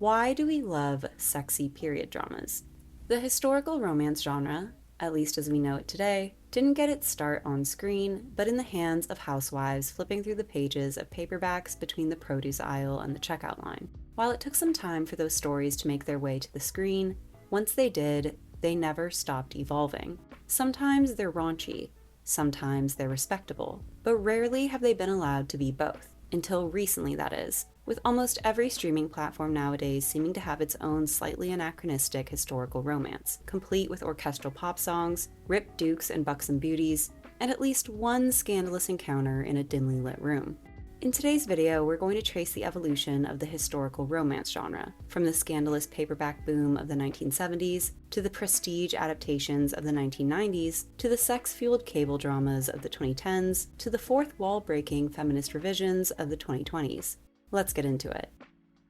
Why do we love sexy period dramas? The historical romance genre, at least as we know it today, didn't get its start on screen, but in the hands of housewives flipping through the pages of paperbacks between the produce aisle and the checkout line. While it took some time for those stories to make their way to the screen, once they did, they never stopped evolving. Sometimes they're raunchy, sometimes they're respectable, but rarely have they been allowed to be both. Until recently, that is, with almost every streaming platform nowadays seeming to have its own slightly anachronistic historical romance, complete with orchestral pop songs, ripped dukes and buxom beauties, and at least one scandalous encounter in a dimly lit room. In today's video, we're going to trace the evolution of the historical romance genre, from the scandalous paperback boom of the 1970s, to the prestige adaptations of the 1990s, to the sex-fueled cable dramas of the 2010s, to the fourth wall-breaking feminist revisions of the 2020s. Let's get into it.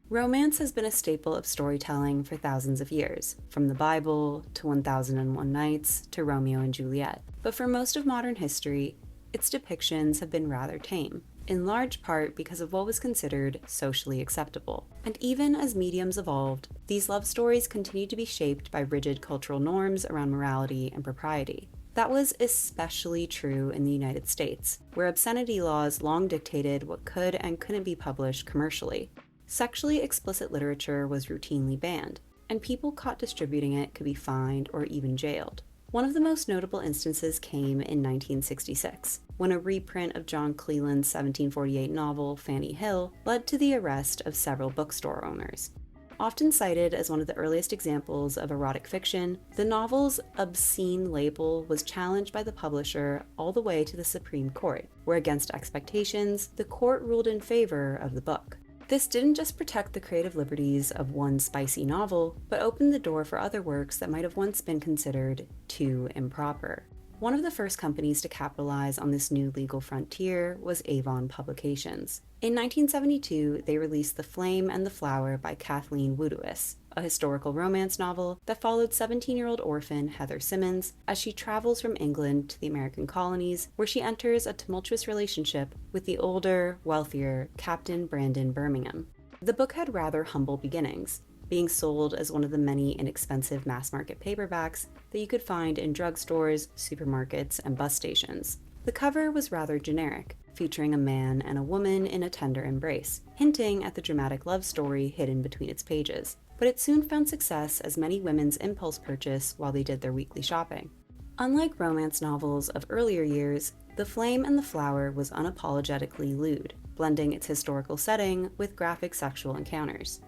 Romance has been a staple of storytelling for thousands of years, from the Bible to 1001 Nights to Romeo and Juliet. But for most of modern history, its depictions have been rather tame, in large part because of what was considered socially acceptable. And even as mediums evolved, these love stories continued to be shaped by rigid cultural norms around morality and propriety. That was especially true in the United States, where obscenity laws long dictated what could and couldn't be published commercially. Sexually explicit literature was routinely banned, and people caught distributing it could be fined or even jailed. One of the most notable instances came in 1966, when a reprint of John Cleland's 1748 novel, Fanny Hill, led to the arrest of several bookstore owners. Often cited as one of the earliest examples of erotic fiction, the novel's obscene label was challenged by the publisher all the way to the Supreme Court, where against expectations, the court ruled in favor of the book. This didn't just protect the creative liberties of one spicy novel, but opened the door for other works that might have once been considered too improper. One of the first companies to capitalize on this new legal frontier was Avon Publications. In 1972, they released The Flame and the Flower by Kathleen Woodiwiss, a historical romance novel that followed 17-year-old orphan Heather Simmons as she travels from England to the American colonies, where she enters a tumultuous relationship with the older, wealthier Captain Brandon Birmingham. The book had rather humble beginnings, being sold as one of the many inexpensive mass-market paperbacks that you could find in drugstores, supermarkets, and bus stations. The cover was rather generic, featuring a man and a woman in a tender embrace, hinting at the dramatic love story hidden between its pages. But it soon found success as many women's impulse purchase while they did their weekly shopping. Unlike romance novels of earlier years, The Flame and the Flower was unapologetically lewd, blending its historical setting with graphic sexual encounters.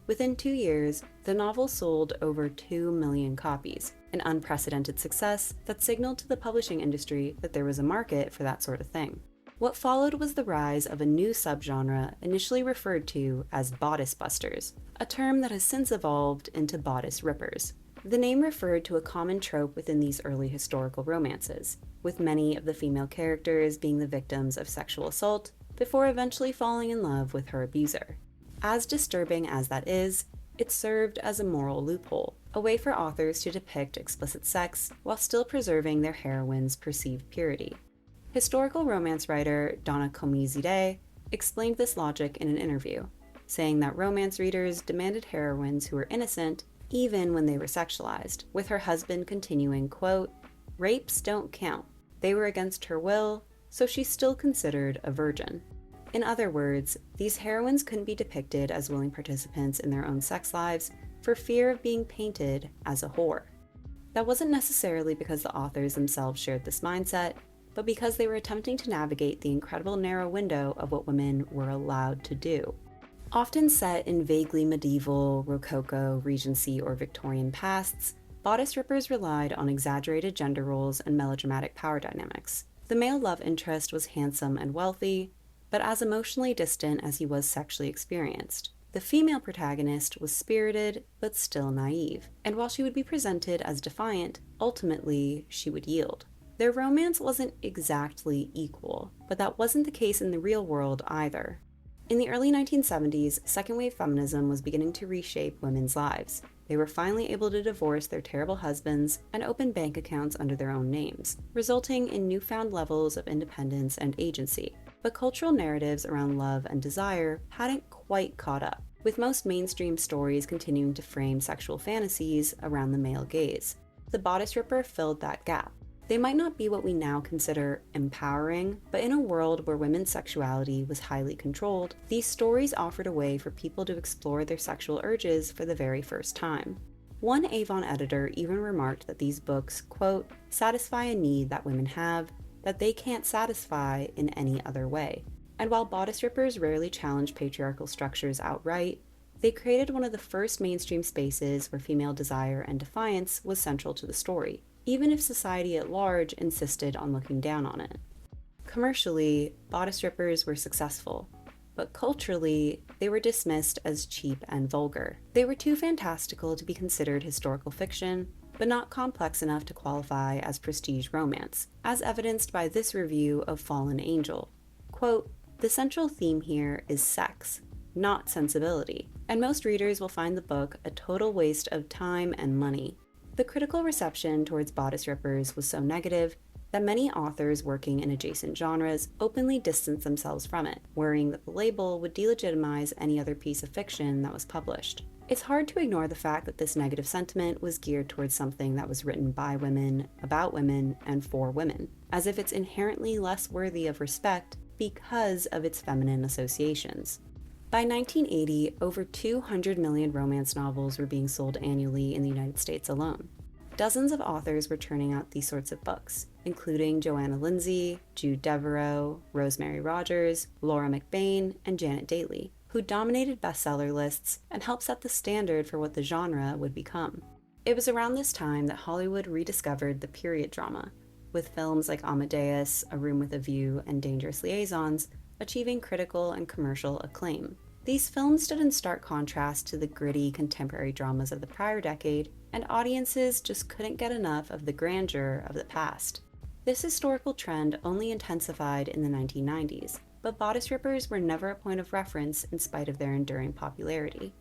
Within 2 years, the novel sold over 2 million copies, an unprecedented success that signaled to the publishing industry that there was a market for that sort of thing. What followed was the rise of a new subgenre initially referred to as bodice busters, a term that has since evolved into bodice rippers. The name referred to a common trope within these early historical romances, with many of the female characters being the victims of sexual assault before eventually falling in love with her abuser. As disturbing as that is, it served as a moral loophole, a way for authors to depict explicit sex while still preserving their heroines' perceived purity. Historical romance writer Donna Comey-Zide explained this logic in an interview, saying that romance readers demanded heroines who were innocent even when they were sexualized, with her husband continuing, quote, "Rapes don't count. They were against her will, so she's still considered a virgin." In other words, these heroines couldn't be depicted as willing participants in their own sex lives for fear of being painted as a whore. That wasn't necessarily because the authors themselves shared this mindset, but because they were attempting to navigate the incredible narrow window of what women were allowed to do. Often set in vaguely medieval, Rococo, Regency, or Victorian pasts, bodice rippers relied on exaggerated gender roles and melodramatic power dynamics. The male love interest was handsome and wealthy, but as emotionally distant as he was sexually experienced. The female protagonist was spirited, but still naive, and while she would be presented as defiant, ultimately she would yield. Their romance wasn't exactly equal, but that wasn't the case in the real world either. In the early 1970s, second-wave feminism was beginning to reshape women's lives. They were finally able to divorce their terrible husbands and open bank accounts under their own names, resulting in newfound levels of independence and agency. But cultural narratives around love and desire hadn't quite caught up. with most mainstream stories continuing to frame sexual fantasies around the male gaze. The Bodice Ripper filled that gap. They might not be what we now consider empowering, but in a world where women's sexuality was highly controlled, these stories offered a way for people to explore their sexual urges for the very first time. One Avon editor even remarked that these books, quote, satisfy a need that women have that they can't satisfy in any other way. And while Bodice Rippers rarely challenge patriarchal structures outright, they created one of the first mainstream spaces where female desire and defiance was central to the story, even if society at large insisted on looking down on it. Commercially, Bodice Rippers were successful, but culturally, they were dismissed as cheap and vulgar. They were too fantastical to be considered historical fiction, but not complex enough to qualify as prestige romance, as evidenced by this review of Fallen Angel. Quote, the central theme here is sex, not sensibility, and most readers will find the book a total waste of time and money. The critical reception towards Bodice Rippers was so negative that many authors working in adjacent genres openly distanced themselves from it, worrying that the label would delegitimize any other piece of fiction that was published. It's hard to ignore the fact that this negative sentiment was geared towards something that was written by women, about women, and for women, as if it's inherently less worthy of respect because of its feminine associations. By 1980, over 200 million romance novels were being sold annually in the United States alone. Dozens of authors were churning out these sorts of books, including Joanna Lindsey, Jude Devereaux, Rosemary Rogers, Laura McBain, and Janet Daly, who dominated bestseller lists and helped set the standard for what the genre would become. It was around this time that Hollywood rediscovered the period drama, with films like Amadeus, A Room with a View, and Dangerous Liaisons achieving critical and commercial acclaim. These films stood in stark contrast to the gritty contemporary dramas of the prior decade, and audiences just couldn't get enough of the grandeur of the past. This historical trend only intensified in the 1990s, but Bodice Rippers were never a point of reference in spite of their enduring popularity.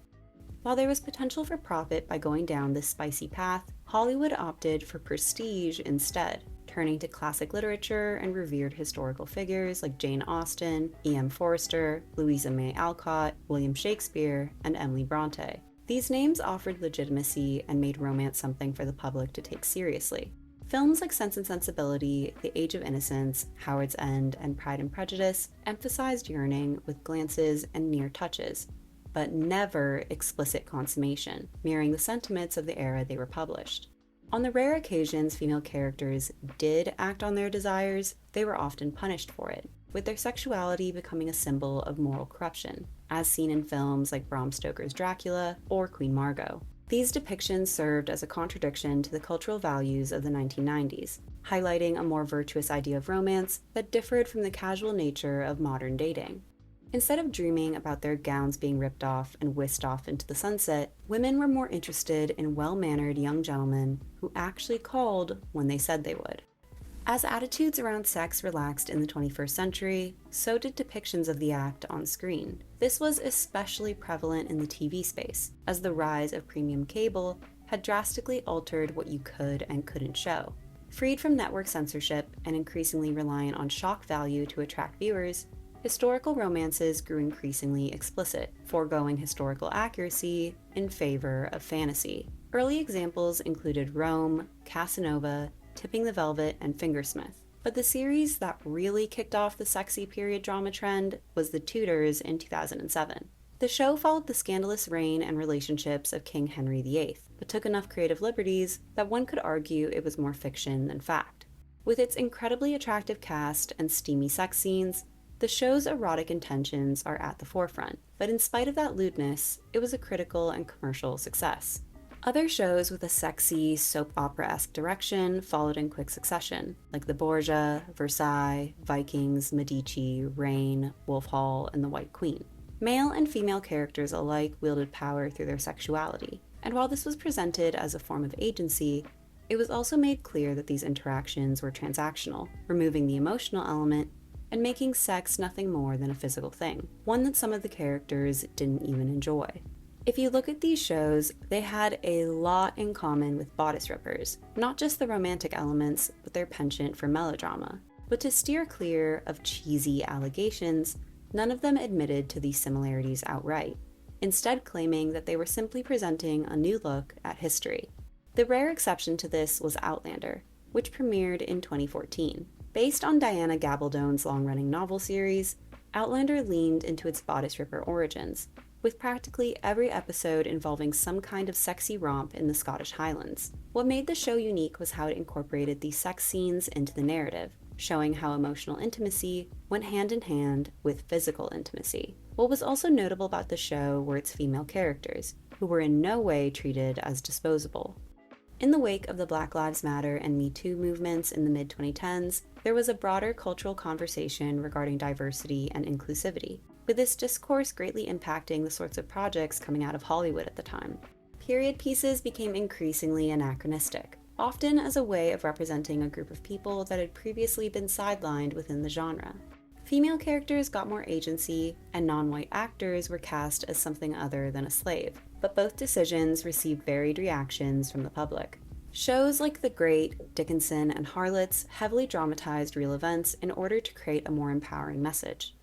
While there was potential for profit by going down this spicy path, Hollywood opted for prestige instead, turning to classic literature and revered historical figures like Jane Austen, E.M. Forster, Louisa May Alcott, William Shakespeare, and Emily Bronte. These names offered legitimacy and made romance something for the public to take seriously. Films like Sense and Sensibility, The Age of Innocence, Howard's End, and Pride and Prejudice emphasized yearning with glances and near touches, but never explicit consummation, mirroring the sentiments of the era they were published. On the rare occasions female characters did act on their desires, they were often punished for it, with their sexuality becoming a symbol of moral corruption, as seen in films like Bram Stoker's Dracula or Queen Margot. These depictions served as a contradiction to the cultural values of the 1990s, highlighting a more virtuous idea of romance that differed from the casual nature of modern dating. Instead of dreaming about their gowns being ripped off and whisked off into the sunset, women were more interested in well-mannered young gentlemen who actually called when they said they would. As attitudes around sex relaxed in the 21st century, so did depictions of the act on screen. This was especially prevalent in the TV space, as the rise of premium cable had drastically altered what you could and couldn't show. Freed from network censorship and increasingly reliant on shock value to attract viewers, historical romances grew increasingly explicit, foregoing historical accuracy in favor of fantasy. Early examples included Rome, Casanova, Tipping the Velvet, and Fingersmith. But the series that really kicked off the sexy period drama trend was The Tudors in 2007. The show followed the scandalous reign and relationships of King Henry VIII, but took enough creative liberties that one could argue it was more fiction than fact. With its incredibly attractive cast and steamy sex scenes, the show's erotic intentions are at the forefront, but in spite of that lewdness, it was a critical and commercial success. Other shows with a sexy, soap opera-esque direction followed in quick succession, like The Borgia, Versailles, Vikings, Medici, Reign, Wolf Hall, and The White Queen. Male and female characters alike wielded power through their sexuality, and while this was presented as a form of agency, it was also made clear that these interactions were transactional, removing the emotional element and making sex nothing more than a physical thing, one that some of the characters didn't even enjoy. If you look at these shows, they had a lot in common with Bodice Rippers, not just the romantic elements, but their penchant for melodrama. But to steer clear of cheesy allegations, none of them admitted to these similarities outright. instead claiming that they were simply presenting a new look at history. The rare exception to this was Outlander, which premiered in 2014. Based on Diana Gabaldon's long-running novel series, Outlander leaned into its bodice ripper origins, with practically every episode involving some kind of sexy romp in the Scottish Highlands. What made the show unique was how it incorporated these sex scenes into the narrative, showing how emotional intimacy went hand in hand with physical intimacy. What was also notable about the show were its female characters, who were in no way treated as disposable. In the wake of the Black Lives Matter and Me Too movements in the mid-2010s, there was a broader cultural conversation regarding diversity and inclusivity, with this discourse greatly impacting the sorts of projects coming out of Hollywood at the time. Period pieces became increasingly anachronistic, often as a way of representing a group of people that had previously been sidelined within the genre. Female characters got more agency, and non-white actors were cast as something other than a slave, but both decisions received varied reactions from the public. Shows like The Great, Dickinson, and Harlots heavily dramatized real events in order to create a more empowering message.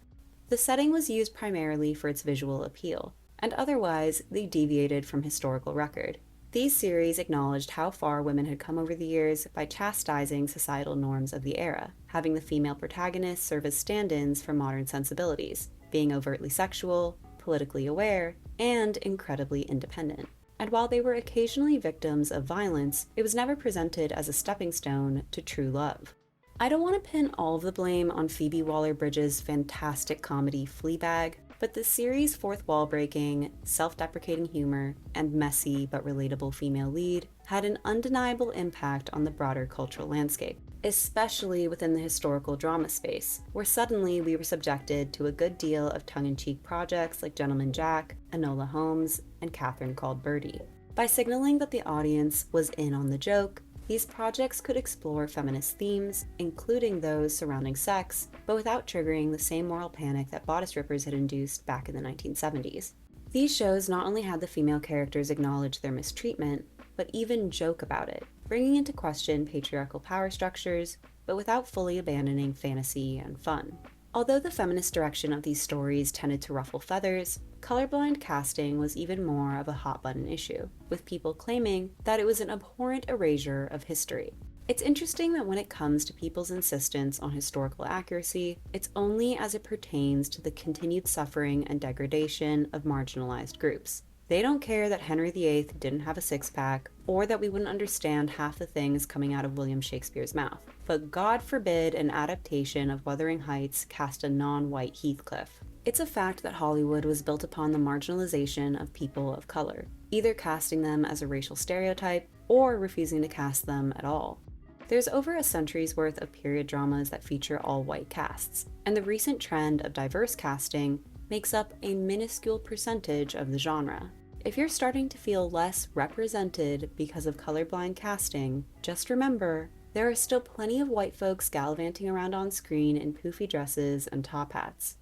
The setting was used primarily for its visual appeal, and otherwise they deviated from historical record. These series acknowledged how far women had come over the years by chastising societal norms of the era, having the female protagonists serve as stand-ins for modern sensibilities, being overtly sexual, politically aware, and incredibly independent. And while they were occasionally victims of violence, it was never presented as a stepping stone to true love. I don't want to pin all of the blame on Phoebe Waller-Bridge's fantastic comedy Fleabag, but the series' fourth wall-breaking, self-deprecating humor, and messy but relatable female lead had an undeniable impact on the broader cultural landscape, especially within the historical drama space, where suddenly we were subjected to a good deal of tongue-in-cheek projects like Gentleman Jack, Enola Holmes, and Catherine Called Birdie. By signaling that the audience was in on the joke, these projects could explore feminist themes, including those surrounding sex, but without triggering the same moral panic that bodice rippers had induced back in the 1970s. These shows not only had the female characters acknowledge their mistreatment, but even joke about it, bringing into question patriarchal power structures, but without fully abandoning fantasy and fun. Although the feminist direction of these stories tended to ruffle feathers, colorblind casting was even more of a hot-button issue, with people claiming that it was an abhorrent erasure of history. It's interesting that when it comes to people's insistence on historical accuracy, it's only as it pertains to the continued suffering and degradation of marginalized groups. They don't care that Henry VIII didn't have a six-pack, or that we wouldn't understand half the things coming out of William Shakespeare's mouth. But God forbid an adaptation of Wuthering Heights cast a non-white Heathcliff. It's a fact that Hollywood was built upon the marginalization of people of color, either casting them as a racial stereotype or refusing to cast them at all. There's over a century's worth of period dramas that feature all-white casts, and the recent trend of diverse casting makes up a minuscule percentage of the genre. If you're starting to feel less represented because of colorblind casting, just remember, there are still plenty of white folks gallivanting around on screen in poofy dresses and top hats.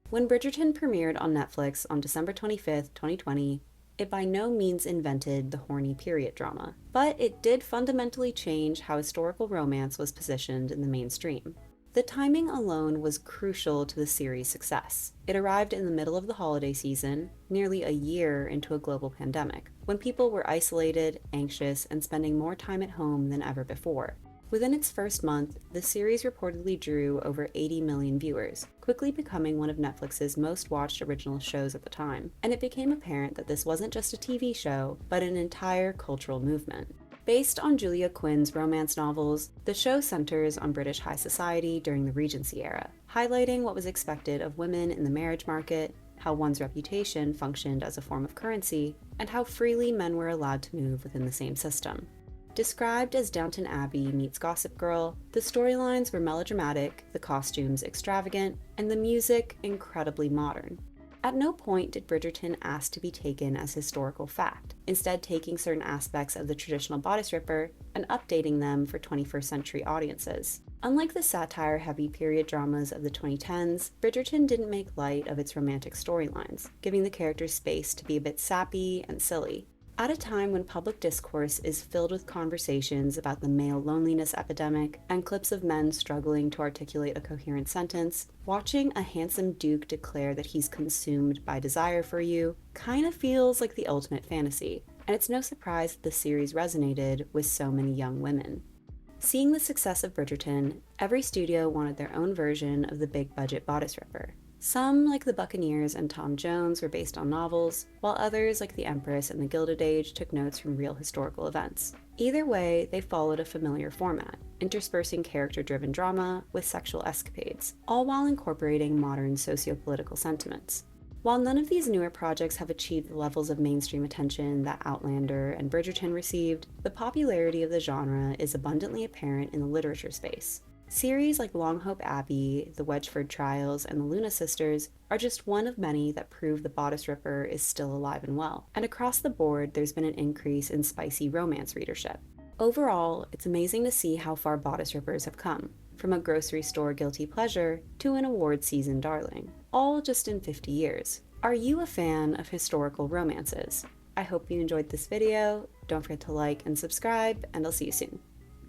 When Bridgerton premiered on Netflix on December 25th, 2020, it by no means invented the horny period drama, but it did fundamentally change how historical romance was positioned in the mainstream. The timing alone was crucial to the series' success. It arrived in the middle of the holiday season, nearly a year into a global pandemic, when people were isolated, anxious, and spending more time at home than ever before. Within its first month, the series reportedly drew over 80 million viewers, quickly becoming one of Netflix's most watched original shows at the time, and it became apparent that this wasn't just a TV show, but an entire cultural movement. Based on Julia Quinn's romance novels, the show centers on British high society during the Regency era, highlighting what was expected of women in the marriage market, how one's reputation functioned as a form of currency, and how freely men were allowed to move within the same system. Described as Downton Abbey meets Gossip Girl, the storylines were melodramatic, the costumes extravagant, and the music incredibly modern. At no point did Bridgerton ask to be taken as historical fact, instead taking certain aspects of the traditional bodice ripper and updating them for 21st century audiences. Unlike the satire-heavy period dramas of the 2010s, Bridgerton didn't make light of its romantic storylines, giving the characters space to be a bit sappy and silly. At a time when public discourse is filled with conversations about the male loneliness epidemic and clips of men struggling to articulate a coherent sentence, watching a handsome duke declare that he's consumed by desire for you kind of feels like the ultimate fantasy, and it's no surprise that the series resonated with so many young women. Seeing the success of Bridgerton, every studio wanted their own version of the big-budget bodice ripper. Some, like the Buccaneers and Tom Jones, were based on novels, while others, like the Empress and the Gilded Age, took notes from real historical events. Either way, they followed a familiar format, interspersing character-driven drama with sexual escapades, all while incorporating modern socio-political sentiments. While none of these newer projects have achieved the levels of mainstream attention that Outlander and Bridgerton received, the popularity of the genre is abundantly apparent in the literature space. Series like Longhope Abbey, The Wedgford Trials, and The Luna Sisters are just one of many that prove the bodice ripper is still alive and well. And across the board, there's been an increase in spicy romance readership. Overall, it's amazing to see how far bodice rippers have come, from a grocery store guilty pleasure to an award season darling, all just in 50 years. Are you a fan of historical romances? I hope you enjoyed this video. Don't forget to like and subscribe, and I'll see you soon.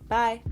Bye!